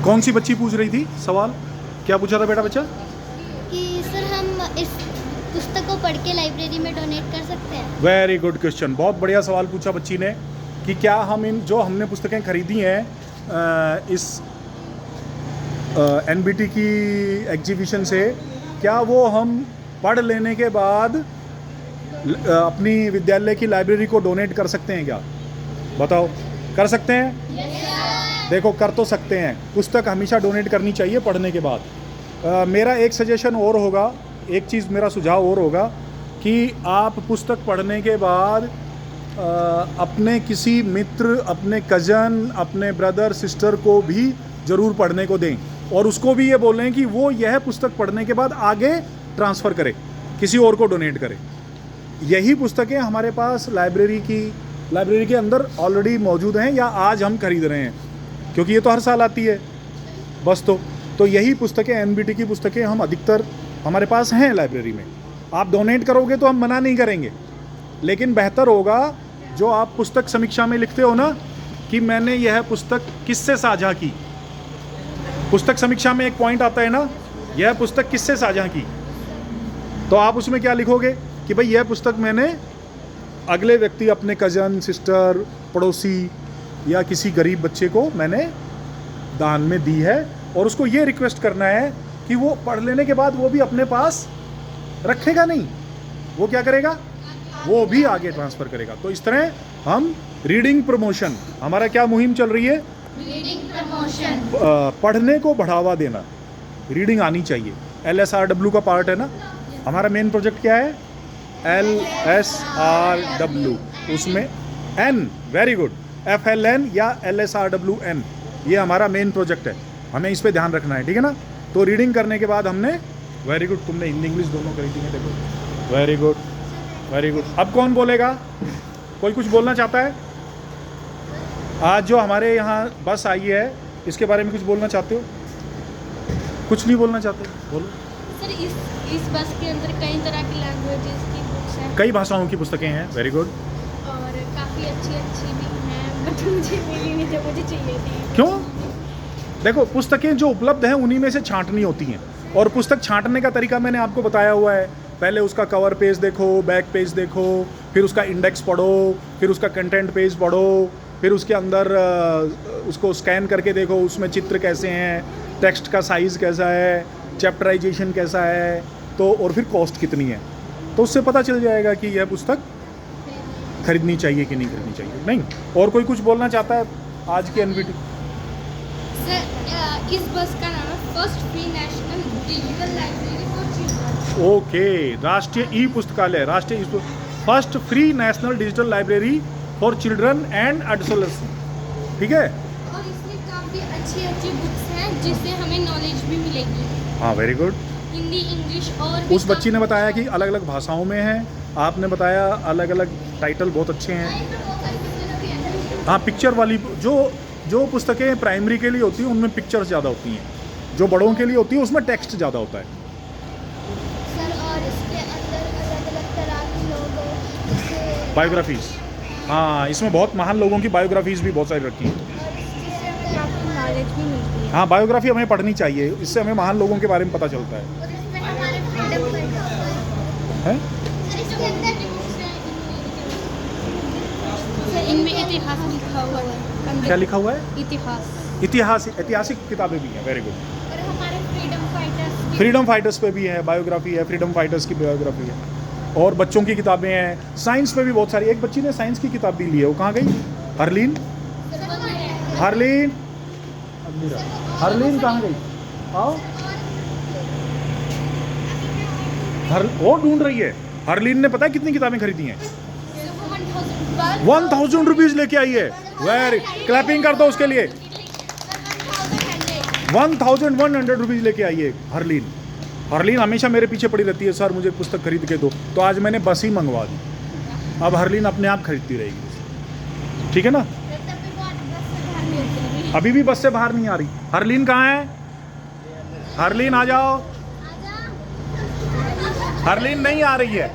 कौन सी बच्ची पूछ रही थी सवाल? क्या पूछा था बेटा बच्चा? कि सर हम इस पुस्तक को पढ़ के लाइब्रेरी में डोनेट कर सकते हैं। वेरी गुड क्वेश्चन, बहुत बढ़िया सवाल पूछा बच्ची ने कि क्या हम इन जो हमने पुस्तकें खरीदी हैं इस एनबीटी की एग्जीबिशन से, क्या वो हम पढ़ लेने के बाद अपनी विद्यालय की लाइब्रेरी को डोनेट कर सकते हैं क्या? बताओ, कर सकते हैं? देखो, कर तो सकते हैं। पुस्तक हमेशा डोनेट करनी चाहिए पढ़ने के बाद। मेरा एक सजेशन और होगा, एक चीज़ मेरा सुझाव और होगा कि आप पुस्तक पढ़ने के बाद अपने किसी मित्र, अपने कज़न, अपने ब्रदर सिस्टर को भी ज़रूर पढ़ने को दें और उसको भी ये बोलें कि वो यह पुस्तक पढ़ने के बाद आगे ट्रांसफ़र करे, किसी और को डोनेट करे। यही पुस्तकें हमारे पास लाइब्रेरी के अंदर ऑलरेडी मौजूद हैं या आज हम खरीद रहे हैं, क्योंकि ये तो हर साल आती है बस। तो यही पुस्तकें, एनबीटी की पुस्तकें हम अधिकतर हमारे पास हैं लाइब्रेरी में। आप डोनेट करोगे तो हम मना नहीं करेंगे, लेकिन बेहतर होगा जो आप पुस्तक समीक्षा में लिखते हो ना कि मैंने यह पुस्तक किससे साझा की। पुस्तक समीक्षा में एक पॉइंट आता है ना, यह पुस्तक किससे साझा की, तो आप उसमें क्या लिखोगे कि भाई यह पुस्तक मैंने अगले व्यक्ति, अपने कज़न, सिस्टर, पड़ोसी या किसी गरीब बच्चे को मैंने दान में दी है, और उसको ये रिक्वेस्ट करना है कि वो पढ़ लेने के बाद वो भी अपने पास रखेगा नहीं, वो क्या करेगा, वो भी आगे ट्रांसफ़र करेगा। तो इस तरह हम रीडिंग प्रमोशन, हमारा क्या मुहिम चल रही है? Reading promotion. पढ़ने को बढ़ावा देना, रीडिंग आनी चाहिए। LSRW का पार्ट है ना हमारा। मेन प्रोजेक्ट क्या है? LSRW, उसमें N, वेरी गुड, FLN या LSRWN, ये हमारा मेन प्रोजेक्ट है। हमें इस पे ध्यान रखना है, ठीक है ना। तो रीडिंग करने के बाद हमने, वेरी गुड, तुमने हिंदी इंग्लिश दोनों करी थी, देखो, वेरी गुड वेरी गुड। अब कौन बोलेगा? कोई कुछ बोलना चाहता है? आज जो हमारे यहाँ बस आई है इसके बारे में कुछ बोलना चाहते हो? कुछ नहीं बोलना चाहते? बोलो सर, इस बस के अंदर कई तरह की लैंग्वेजेस की बुक्स हैं, कई भाषाओं की पुस्तकें हैं, वेरी गुड। और काफ़ी अच्छी भी हैं, बट मुझे मिली नहीं जो मुझे चाहिए थी। क्यों? देखो, पुस्तकें जो उपलब्ध हैं उन्हीं में से छांटनी होती हैं, और पुस्तक छांटने का तरीका मैंने आपको बताया हुआ है। पहले उसका कवर पेज देखो, बैक पेज देखो, फिर उसका इंडेक्स पढ़ो, फिर उसका कंटेंट पेज पढ़ो, फिर उसके अंदर उसको स्कैन करके देखो उसमें चित्र कैसे हैं, टेक्स्ट का साइज़ कैसा है, चैप्टराइजेशन कैसा है, तो और फिर कॉस्ट कितनी है, तो उससे पता चल जाएगा कि यह पुस्तक खरीदनी चाहिए कि नहीं खरीदनी चाहिए। नहीं, और कोई कुछ बोलना चाहता है आज की एनबीटी? सर, इस बस का नाम है first free national digital library for children. Okay, राष्ट्रीय ई पुस्तकालय, first free national digital library for children and adolescent, ठीक है। और इसमें काफ़ी अच्छी बुक्स हैं जिससे हमें नॉलेज भी मिलेगी। हाँ, वेरी गुड। हिंदी, इंग्लिश और भी उस बच्ची ने बताया कि अलग अलग भाषाओं में है, आपने बताया अलग अलग टाइटल बहुत अच्छे हैं। हाँ, पिक्चर वाली जो पुस्तकें प्राइमरी के लिए होती हैं उनमें पिक्चर्स ज़्यादा होती हैं, जो बड़ों के लिए होती है उसमें टेक्स्ट ज़्यादा होता है। सर, और इसके अंदर अलग-अलग तरह के लोगों जैसे बायोग्राफीज़, हाँ, इसमें बहुत महान लोगों की बायोग्राफीज़ भी बहुत सारी रखी हैं। काफ़ी नॉलेज भी मिलती है। हाँ, बायोग्राफी हमें पढ़नी चाहिए, इससे हमें महान लोगों के बारे में पता चलता है। और इसमें हमारे फ्रीडम हैं? इसके अंदर इनमें इतिहास लिखा हुआ है। क्या लिखा हुआ है? इतिहास। ऐतिहासिक किताबें भी हैं, वेरी गुड। और हमारे फ्रीडम फाइटर्स पे भी है बायोग्राफी, है फ्रीडम फाइटर्स की बायोग्राफी है, और बच्चों की किताबें हैं, साइंस पे भी बहुत सारी। एक बच्ची ने साइंस की किताब भी ली है, वो कहाँ गई? हरलीन कहाँ गई? आओ, वो ढूंढ रही है। हरलीन ने पता है कितनी किताबें खरीदी हैं? 1000 रुपीज़ लेके आई है। वेरी, क्लैपिंग कर दो उसके लिए। 1100 रुपीज़ लेके आई है हरलीन हमेशा मेरे पीछे पड़ी रहती है, सर मुझे पुस्तक खरीद के दो, तो आज मैंने बस ही मंगवा दी। अब हरलीन अपने आप खरीदती रहेगी, ठीक है ना। अभी भी बस से बाहर नहीं आ रही। हरलीन कहाँ है? हरलीन आ जाओ। हरलीन नहीं आ रही है,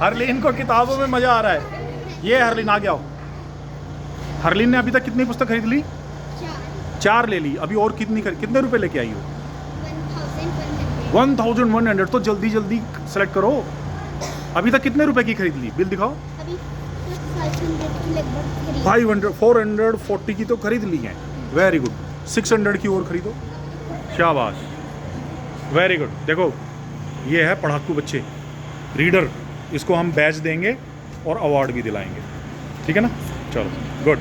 हरलीन को किताबों में मज़ा आ रहा है। ये हरलीन आ गया हो। हरलीन ने अभी तक कितनी पुस्तक खरीद ली? 4 ले ली, अभी और कितने रुपए लेके आई हो? 1100 1100। तो जल्दी जल्दी सेलेक्ट करो। अभी तक कितने रुपए की खरीद ली? बिल दिखाओ। अभी 500 की लगभग खरीद 500 440 की तो खरीद ली है। Very good. 600 की और खरीदो। शाबाश, वेरी गुड। देखो ये है पढ़ाकू बच्चे, रीडर। इसको हम बैच देंगे और अवार्ड भी दिलाएंगे, ठीक है ना? चलो गुड।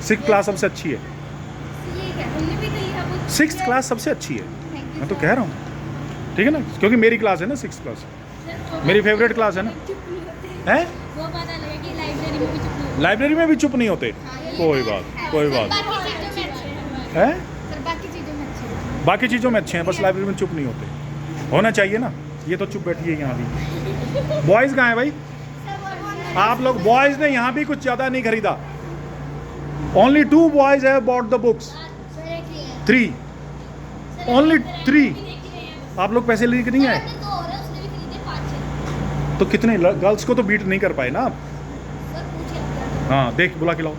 6th क्लास सबसे अच्छी है। ये क्या तुमने भी कही है वो 6th क्लास सबसे अच्छी है, Thank you, मैं तो sir. कह रहा हूँ, ठीक है ना? क्योंकि मेरी क्लास है ना 6th क्लास, मेरी फेवरेट क्लास है ना। है वो पता लगा कि लाइब्रेरी में भी चुप नहीं लाइब्रेरी में भी चुप नहीं होते। कोई बात, कोई बात बाकी चीजों में अच्छे हैं है। सर, बाकी चीजों में अच्छे हैं। बाकी चीज़ों में अच्छे हैं, बस लाइब्रेरी में चुप नहीं होते। होना चाहिए ना। ये तो चुप बैठी है यहाँ भी। बॉयज़ कहाँ है भाई? आप लोग बॉयज़ ने यहाँ भी कुछ ज़्यादा नहीं खरीदा। Only 2 boys have bought the books. Sir एक ही है 3 ओनली 3। आप लोग पैसे लेके नहीं आए? दो और है, उसने भी खरीदे 5-6 तो कितने गर्ल्स को तो बीट नहीं कर पाए ना आप। सर पूछे हाँ देख, बुला के लाओ।